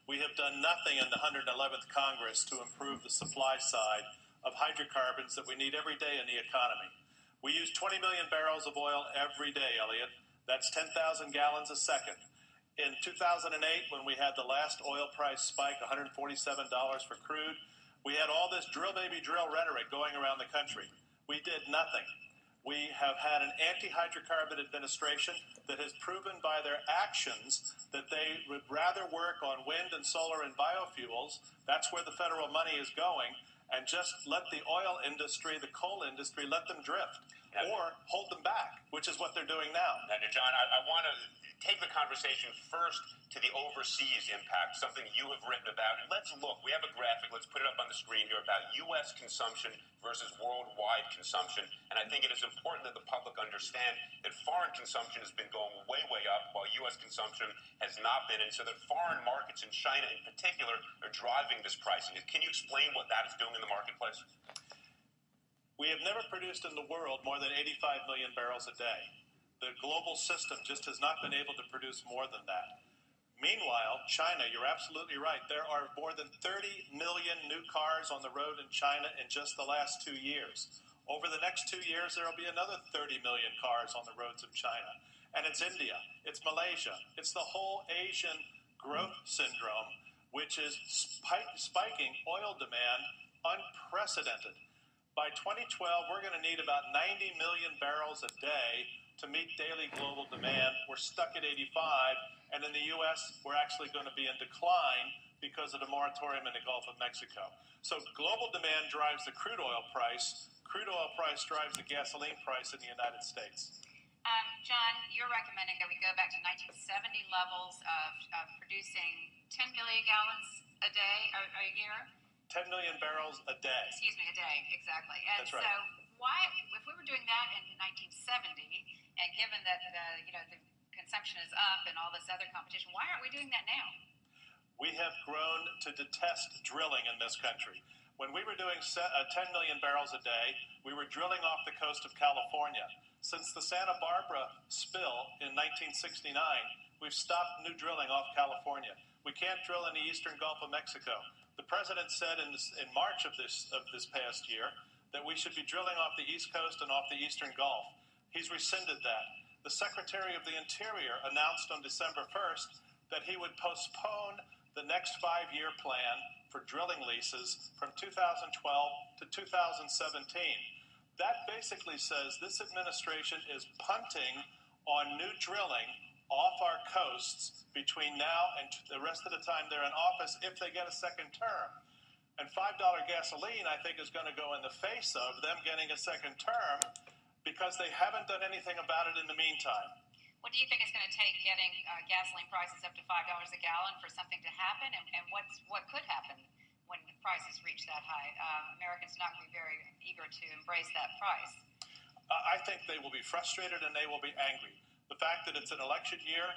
we have done nothing in the 111th Congress to improve the supply side of hydrocarbons that we need every day in the economy. We use 20 million barrels of oil every day, Elliot. That's 10,000 gallons a second. In 2008, when we had the last oil price spike, $147 for crude, we had all this drill baby drill rhetoric going around the country. We did nothing. We have had an anti-hydrocarbon administration that has proven by their actions that they would rather work on wind and solar and biofuels. That's where the federal money is going. And just let the oil industry, the coal industry, let them drift or hold them back, which is what they're doing now. Now, John, I want to take the conversation first to the overseas impact, something you have written about. And let's look. We have a graphic. Let's put it up on the screen here about U.S. consumption versus worldwide consumption. And I think it is important that the public understand that foreign consumption has been going way, way up while U.S. consumption has not been. And so that foreign markets in China in particular are driving this pricing. Can you explain what that is doing in the marketplace? We have never produced in the world more than 85 million barrels a day. The global system just has not been able to produce more than that. Meanwhile, China, you're absolutely right. There are more than 30 million new cars on the road in China in just the last 2 years. Over the next 2 years, there will be another 30 million cars on the roads of China. And it's India, it's Malaysia, it's the whole Asian growth syndrome, which is spiking oil demand unprecedented. By 2012, we're going to need about 90 million barrels a day to meet daily global demand. We're stuck at 85, and in the U.S., we're actually going to be in decline because of the moratorium in the Gulf of Mexico. So global demand drives the crude oil price. Crude oil price drives the gasoline price in the United States. John, you're recommending that we go back to 1970 levels of producing 10 million gallons a day or a year? 10 million barrels a day. Excuse me, a day, exactly. And that's right. So why, if we were doing that in 1970, and given that the consumption is up and all this other competition, why aren't we doing that now? We have grown to detest drilling in this country. When we were doing 10 million barrels a day, we were drilling off the coast of California. Since the Santa Barbara spill in 1969, we've stopped new drilling off California. We can't drill in the eastern Gulf of Mexico. The president said in March of this past year that we should be drilling off the East Coast and off the Eastern Gulf. He's rescinded that. The Secretary of the Interior announced on December 1st that he would postpone the next 5-year plan for drilling leases from 2012 to 2017. That basically says this administration is punting on new drilling off our coasts between now and the rest of the time they're in office if they get a second term. And $5 gasoline, I think, is going to go in the face of them getting a second term because they haven't done anything about it in the meantime. What do you think it's going to take getting gasoline prices up to $5 a gallon for something to happen? And what could happen when the prices reach that high? Americans are not going to be very eager to embrace that price. I think they will be frustrated and they will be angry. The fact that it's an election year,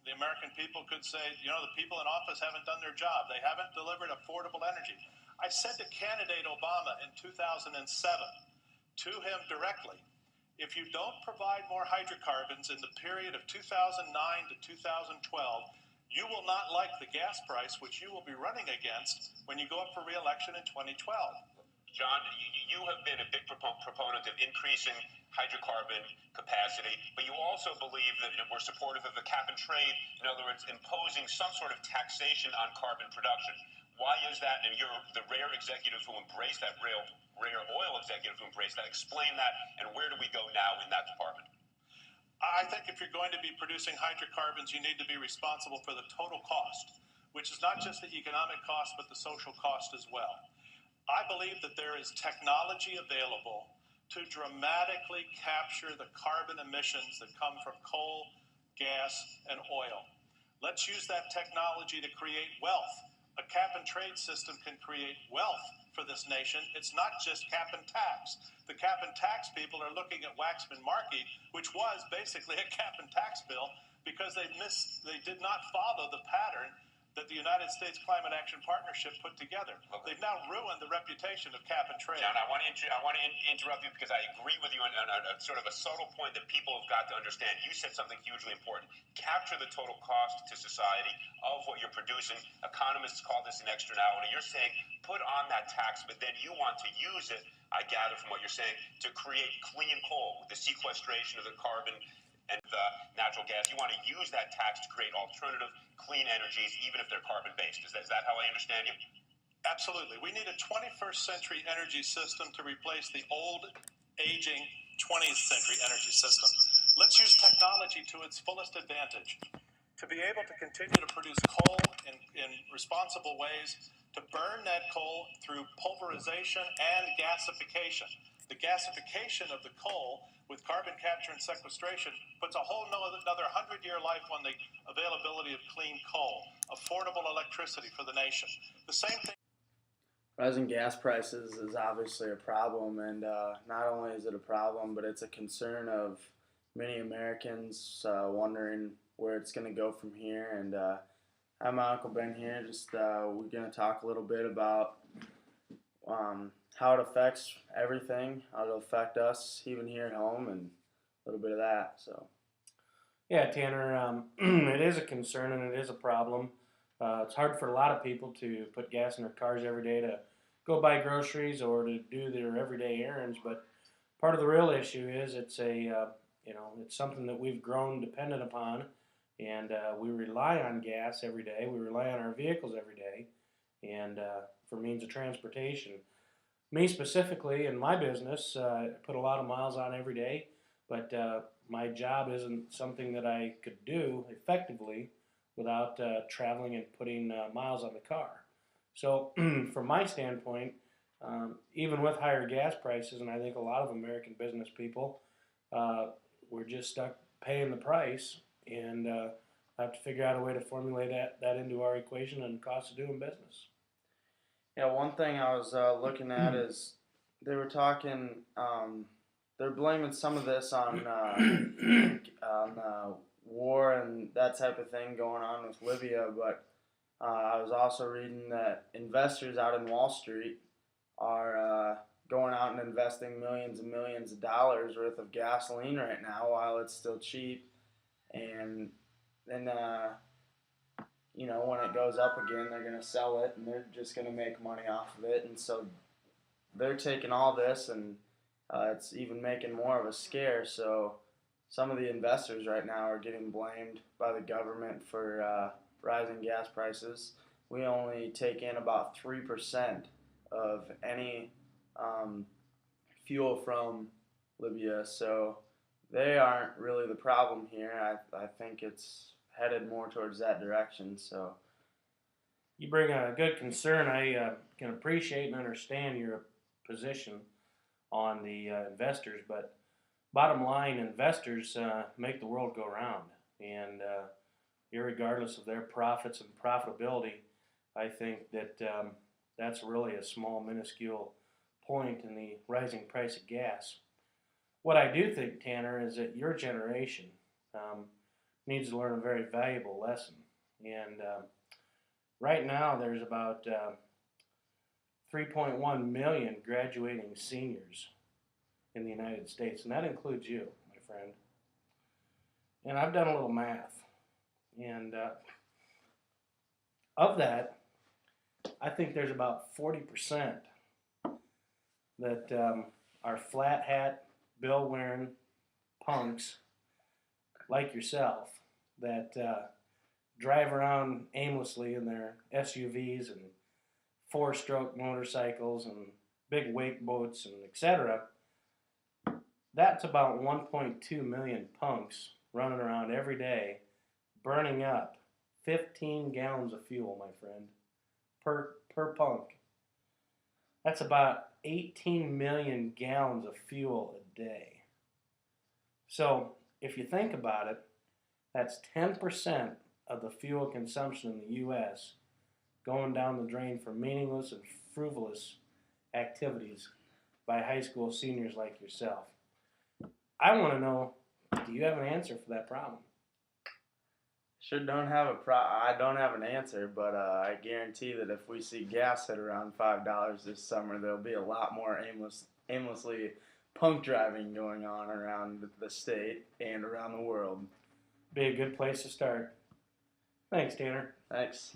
the American people could say, the people in office haven't done their job. They haven't delivered affordable energy. I said to candidate Obama in 2007, to him directly, if you don't provide more hydrocarbons in the period of 2009 to 2012, you will not like the gas price, which you will be running against when you go up for re-election in 2012. John, you have been a big proponent of increasing hydrocarbon capacity, but you also believe that we're supportive of the cap and trade, in other words, imposing some sort of taxation on carbon production. Why is that? And you're the rare executive who embraced that, rare oil executive who embraced that. Explain that, and where do we go now in that department? I think if you're going to be producing hydrocarbons, you need to be responsible for the total cost, which is not just the economic cost, but the social cost as well. I believe that there is technology available to dramatically capture the carbon emissions that come from coal, gas, and oil. Let's use that technology to create wealth. A cap and trade system can create wealth for this nation. It's not just cap and tax. The cap and tax people are looking at Waxman-Markey, which was basically a cap and tax bill, because they did not follow the pattern that the United States Climate Action Partnership put together. They've now ruined the reputation of cap and trade. John, I want to interrupt you because I agree with you on a sort of a subtle point that people have got to understand. You said something hugely important. Capture the total cost to society of what you're producing. Economists call this an externality. You're saying put on that tax, but then you want to use it, I gather from what you're saying, to create clean coal with the sequestration of the carbon and the natural gas. You want to use that tax to create alternative clean energies, even if they're carbon-based. Is that how I understand you? Absolutely. We need a 21st century energy system to replace the old, aging 20th century energy system. Let's use technology to its fullest advantage. To be able to continue to produce coal in responsible ways, to burn that coal through pulverization and gasification. The gasification of the coal with carbon capture and sequestration puts a whole another 100-year life on the availability of clean coal, affordable electricity for the nation. The same thing. Rising gas prices is obviously a problem, and not only is it a problem, but it's a concern of many Americans wondering where it's going to go from here. And I have my Uncle Ben here. We're going to talk a little bit about how it affects everything, how it'll affect us even here at home, and a little bit of that. So, yeah, Tanner, it is a concern and it is a problem. It's hard for a lot of people to put gas in their cars every day to go buy groceries or to do their everyday errands. But part of the real issue is it's it's something that we've grown dependent upon, and we rely on gas every day. We rely on our vehicles every day, and for means of transportation. Me specifically, in my business, I put a lot of miles on every day, but my job isn't something that I could do effectively without traveling and putting miles on the car. So from my standpoint, even with higher gas prices, and I think a lot of American business people, we're just stuck paying the price, and have to figure out a way to formulate that into our equation and cost of doing business. yeah, one thing I was looking at is they were talking, they're blaming some of this on war and that type of thing going on with Libya, but I was also reading that investors out in Wall Street are going out and investing millions and millions of dollars worth of gasoline right now while it's still cheap. And then, when it goes up again, they're going to sell it and they're just going to make money off of it. And so they're taking all this and it's even making more of a scare. So some of the investors right now are getting blamed by the government for rising gas prices. We only take in about 3% of any fuel from Libya, so they aren't really the problem here. I think it's headed more towards that direction. So You bring a good concern. I can appreciate and understand your position on the investors, but bottom line, investors make the world go round, and irregardless of their profits and profitability, I think that that's really a small, minuscule point in the rising price of gas. What I do think, Tanner, is that your generation needs to learn a very valuable lesson. And right now, there's about 3.1 million graduating seniors in the United States, and that includes you, my friend. And I've done a little math, and of that, I think there's about 40% that are flat hat, bill wearing punks like yourself that drive around aimlessly in their SUVs and four-stroke motorcycles and big wake boats and etc. That's about 1.2 million punks running around every day, burning up 15 gallons of fuel, my friend, per punk. That's about 18 million gallons of fuel a day. So if you think about it, that's 10% of the fuel consumption in the U.S. going down the drain for meaningless and frivolous activities by high school seniors like yourself. I want to know, do you have an answer for that problem? Sure don't have I don't have an answer, but I guarantee that if we see gas hit around $5 this summer, there'll be a lot more aimlessly punk driving going on around the state and around the world. Be a good place to start. Thanks, Tanner. Thanks.